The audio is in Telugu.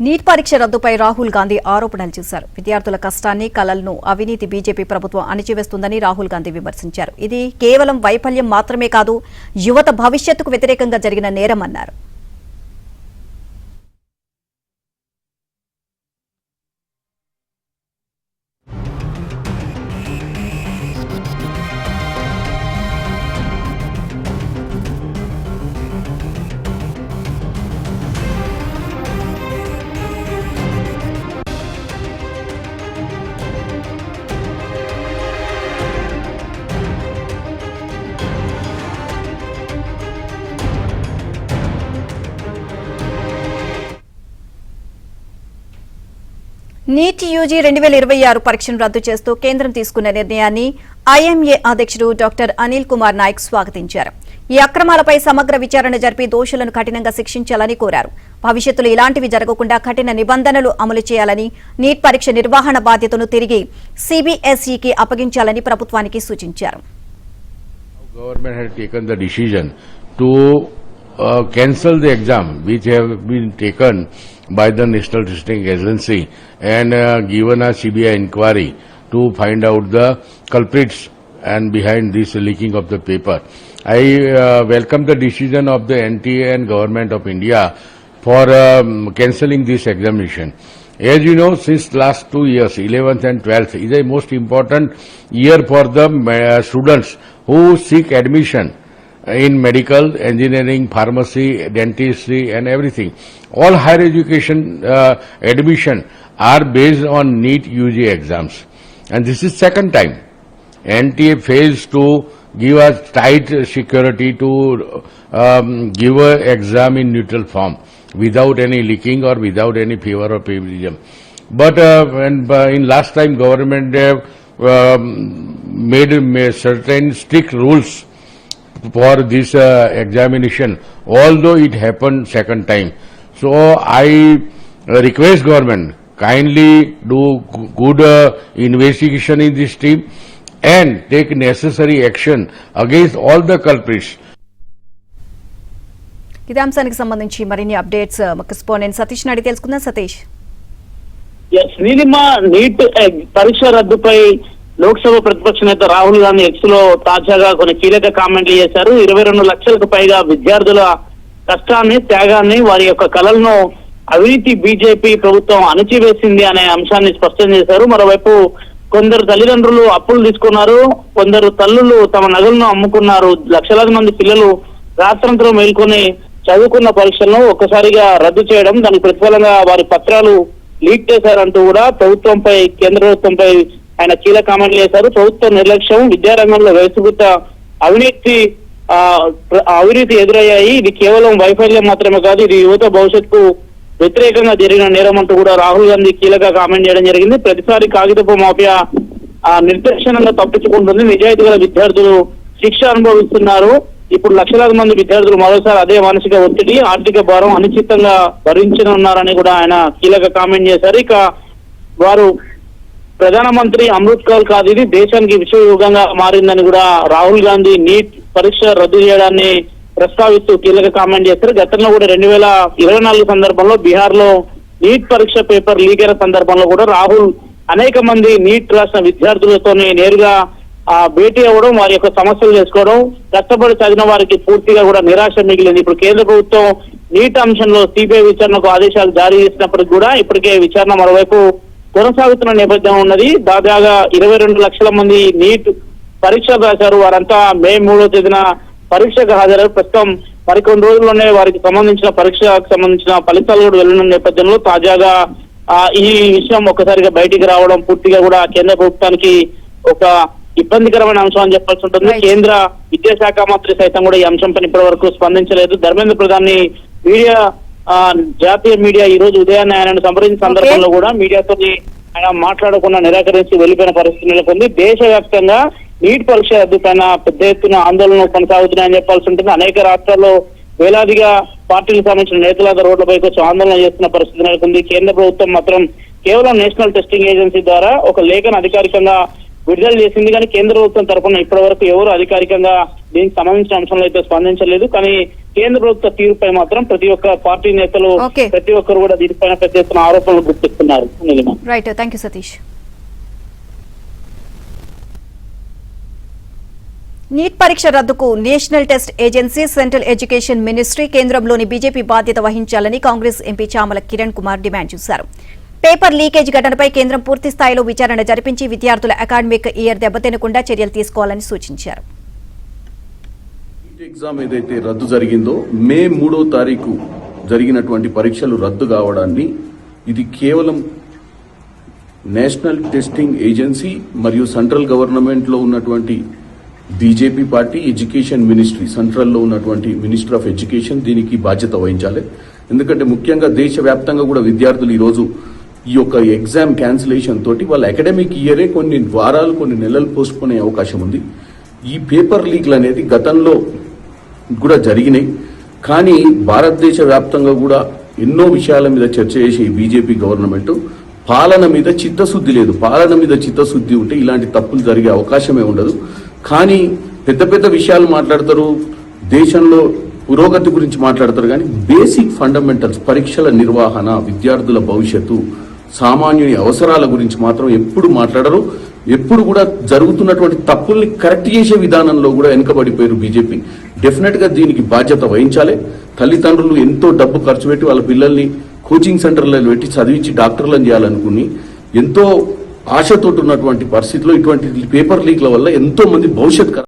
నీట్ పరీక్ష రద్దుపై రాహుల్ గాంధీ ఆరోపణలు చేశారు. విద్యార్థుల కష్టాన్ని, కలలను అవినీతి బీజేపీ ప్రభుత్వం అణిచివేస్తుందని రాహుల్ గాంధీ విమర్శించారు. ఇది కేవలం వైఫల్యం మాత్రమే కాదు, యువత భవిష్యత్తుకు వ్యతిరేకంగా జరిగిన నేరమన్నారు. నీట్ యూజీ 2026 పరీక్షను రద్దు చేస్తూ కేంద్రం తీసుకున్న నిర్ణయాన్ని ఐఎంఏ అధ్యక్షుడు డాక్టర్ అనిల్ కుమార్ నాయక్ స్వాగతించారు. ఈ అక్రమాలపై సమగ్ర విచారణ జరిపి దోషులను కఠినంగా శిక్షించాలని కోరారు. భవిష్యత్తులో ఇలాంటివి జరగకుండా కఠిన నిబంధనలు అమలు చేయాలని, నీట్ పరీక్ష నిర్వహణ బాధ్యతను తిరిగి సిబిఎస్ఈకి అప్పగించాలని ప్రభుత్వానికి సూచించారు. Cancel the exam which have been taken by the National Testing Agency and given a CBI inquiry to find out the culprits and behind this leaking of the paper. I welcome the decision of the NTA and Government of India for cancelling this examination. As you know, since last 2 years, 11th and 12th, is a most important year for the students who seek admission in medical, engineering, pharmacy, dentistry and everything. All higher education admission are based on NEET UG exams. And this is second time. NTA fails to give us tight security to give an exam in neutral form without any leaking or without any favor or favoritism. But in last time government made certain strict rules for this examination, although it happened second time. So I request government kindly do good investigation in this team and take necessary action against all the culprits. ఇదే అంశానికి సంబంధించి మరిన్ని అప్డేట్స్ కరెస్పాండెంట్ సతీష్ అడిగి తెలుసుకుందాం. సతీష్, నీలిమ, నీట్ పరీక్ష రద్దుపై లోక్సభ ప్రతిపక్ష నేత రాహుల్ గాంధీ ఎక్స్ లో తాజాగా కొన్ని కీలక కామెంట్లు చేశారు. 22 లక్షలకు పైగా విద్యార్థుల కష్టాన్ని, త్యాగాన్ని, వారి యొక్క కలలను అవినీతి బీజేపీ ప్రభుత్వం అణచివేసింది అనే అంశాన్ని స్పష్టం చేశారు. మరోవైపు కొందరు తల్లిదండ్రులు అప్పులు తీసుకున్నారు, కొందరు తల్లులు తమ నగలను అమ్ముకున్నారు. లక్షలాది మంది పిల్లలు రాత్రంతరం మేల్కొని చదువుకున్న పరీక్షలను ఒక్కసారిగా రద్దు చేయడం, దానికి ప్రతిఫలంగా వారి పత్రాలు లీక్ చేశారంటూ కూడా ప్రభుత్వంపై, కేంద్ర ప్రభుత్వంపై ఆయన కీలక కామెంట్లు చేశారు. ప్రభుత్వ నిర్లక్ష్యం, విద్యారంగంలో వ్యవస్థీకృత అవినీతి ఎదురయ్యాయి. ఇది కేవలం వైఫల్యం మాత్రమే కాదు, ఇది యువత భవిష్యత్తుకు వ్యతిరేకంగా జరిగిన నేరం అంటూ కూడా రాహుల్ గాంధీ కీలక కామెంట్ చేయడం జరిగింది. ప్రతిసారి కాగితపు మాఫియా నిర్దేశనంగా తప్పించుకుంటుంది, నిజాయితీ గల విద్యార్థులు శిక్ష అనుభవిస్తున్నారు. ఇప్పుడు లక్షలాది మంది విద్యార్థులు మరోసారి అదే మానసిక ఒత్తిడి, ఆర్థిక భారం అనిశ్చితంగా భరించనున్నారని కూడా ఆయన కీలక కామెంట్ చేశారు. ఇక వారు ప్రధానమంత్రి అమృత్ కాల్ కాదు, ఇది దేశానికి విశ్వయుగంగా మారిందని కూడా రాహుల్ గాంధీ నీట్ పరీక్ష రద్దు చేయడాన్ని ప్రస్తావిస్తూ కీలక కామెంట్ చేశారు. గతంలో కూడా 2024 సందర్భంలో బీహార్ లో నీట్ పరీక్ష పేపర్ లీక్ అయిన సందర్భంలో కూడా రాహుల్ అనేక మంది నీట్ రాసిన విద్యార్థులతోనే నేరుగా భేటీ అవ్వడం, వారి యొక్క సమస్యలు చేసుకోవడం, కష్టపడి చదివిన వారికి పూర్తిగా కూడా నిరాశ మిగిలింది. ఇప్పుడు కేంద్ర ప్రభుత్వం నీట్ అంశంలో సిబిఐ విచారణకు ఆదేశాలు జారీ చేసినప్పటికీ కూడా ఇప్పటికే విచారణ మరోవైపు కొనసాగుతున్న నేపథ్యం ఉన్నది. దాదాపుగా 22 లక్షల మంది నీట్ పరీక్షలు రాశారు. వారంతా మే 3వ తేదీన పరీక్షకు హాజరయ్యారు. ప్రస్తుతం మరికొన్ని రోజుల్లోనే వారికి సంబంధించిన పరీక్షకు సంబంధించిన ఫలితాలు కూడా వెళ్లిన నేపథ్యంలో తాజాగా ఈ విషయం ఒక్కసారిగా బయటికి రావడం పూర్తిగా కూడా కేంద్ర ప్రభుత్వానికి ఒక ఇబ్బందికరమైన అంశం అని చెప్పాల్సి ఉంటుంది. కేంద్ర విద్యాశాఖ మంత్రి సైతం కూడా ఈ అంశంపై ఇప్పటి వరకు స్పందించలేదు. ధర్మేంద్ర ప్రధాన్ మీడియా జాతీయ మీడియా ఈ రోజు ఉదయాన్నే ఆయనను సంప్రదించిన సందర్భంలో కూడా మీడియాతో ఆయన మాట్లాడకుండా నిరాకరించి వెళ్లిపోయిన పరిస్థితి నెలకొంది. దేశవ్యాప్తంగా నీట్ పరీక్ష రద్దు పైన పెద్ద ఎత్తున ఆందోళనలు కొనసాగుతున్నాయని చెప్పాల్సి ఉంటుంది. అనేక రాష్ట్రాల్లో వేలాదిగా పార్టీలకు సంబంధించిన నేతల రోడ్లపైకి వచ్చి ఆందోళన చేస్తున్న పరిస్థితి నెలకొంది. కేంద్ర ప్రభుత్వం మాత్రం కేవలం నేషనల్ టెస్టింగ్ ఏజెన్సీ ద్వారా ఒక లేఖను అధికారికంగా విడుదల చేసింది. కానీ కేంద్ర ప్రభుత్వం తరఫున ఇప్పటి వరకు ఎవరు అధికారికంగా దీనికి సంబంధించిన అంశంలో అయితే స్పందించలేదు. కానీ కేంద్ర ప్రభుత్వ తీరుపై మాత్రం ప్రతి ఒక్క పార్టీ నేతలు Okay. ప్రతి ఒక్కరు కూడా దీనిపైన పెద్ద ఎత్తున ఆరోపణలు గుర్తిస్తున్నారు. Neelima. Right, thank you Satish. NEET పరీక్ష రద్దుకు National Test Agency, Central Education Ministry, కేంద్రంలోని బీజేపీ బాధ్యత వహించాలని కాంగ్రెస్ ఎంపీ చామల కిరణ్ కుమార్ డిమాండ్ చేశారు. పేపర్ లీకేజ్ ఘటనపై కేంద్రం పూర్తి స్థాయిలో విచారణ జరిపించి విద్యార్థుల అకాడమిక్ ఇయర్ దెబ్బతినకుండా చర్యలు తీసుకోవాలని సూచించారు. ఎగ్జామ్ ఏదైతే రద్దు జరిగిందో మే 3వ తారీఖు జరిగినటువంటి పరీక్షలు రద్దు కావడాన్ని ఇది కేవలం నేషనల్ టెస్టింగ్ ఏజెన్సీ మరియు సెంట్రల్ గవర్నమెంట్ లో ఉన్నటువంటి BJP party, education ministry, central లో ఉన్నటువంటి మినిస్టర్ ఆఫ్ ఎడ్యుకేషన్ దీనికి బాధ్యత వహించాలి. ఎందుకంటే ముఖ్యంగా దేశవ్యాప్తంగా కూడా విద్యార్థులు ఈ రోజు ఈ యొక్క ఎగ్జామ్ క్యాన్సిలేషన్ తోటి వాళ్ళ అకాడమిక్ ఇయరే కొన్ని వారాలు, కొన్ని నెలలు పోస్ట్ పోనే అవకాశం ఉంది. ఈ పేపర్ లీక్లు అనేది గతంలో కూడా జరిగినాయి. కానీ భారతదేశ వ్యాప్తంగా కూడా ఎన్నో విషయాల మీద చర్చ చేసే ఈ బీజేపీ గవర్నమెంట్ పాలన మీద చిత్తశుద్ధి లేదు. పాలన మీద చిత్తశుద్ధి ఉంటే ఇలాంటి తప్పులు జరిగే అవకాశమే ఉండదు. కానీ పెద్ద పెద్ద విషయాలు మాట్లాడతారు, దేశంలో పురోగతి గురించి మాట్లాడతారు. కానీ బేసిక్ ఫండమెంటల్స్, పరీక్షల నిర్వహణ, విద్యార్థుల భవిష్యత్తు, సామాన్యుని అవసరాల గురించి మాత్రం ఎప్పుడు మాట్లాడరు. ఎప్పుడు కూడా జరుగుతున్నటువంటి తప్పుల్ని కరెక్ట్ చేసే విధానంలో కూడా వెనుకబడిపోయారు బీజేపీ. డెఫినెట్ గా దీనికి బాధ్యత వహించాలి. తల్లిదండ్రులు ఎంతో డబ్బు ఖర్చు పెట్టి వాళ్ళ పిల్లల్ని కోచింగ్ సెంటర్లలో పెట్టి చదివించి డాక్టర్లను చేయాలనుకుని ఎంతో ఆశతోటి ఉన్నటువంటి పరిస్థితిలో ఇటువంటి పేపర్ లీక్ల వల్ల ఎంతో మంది భవిష్యత్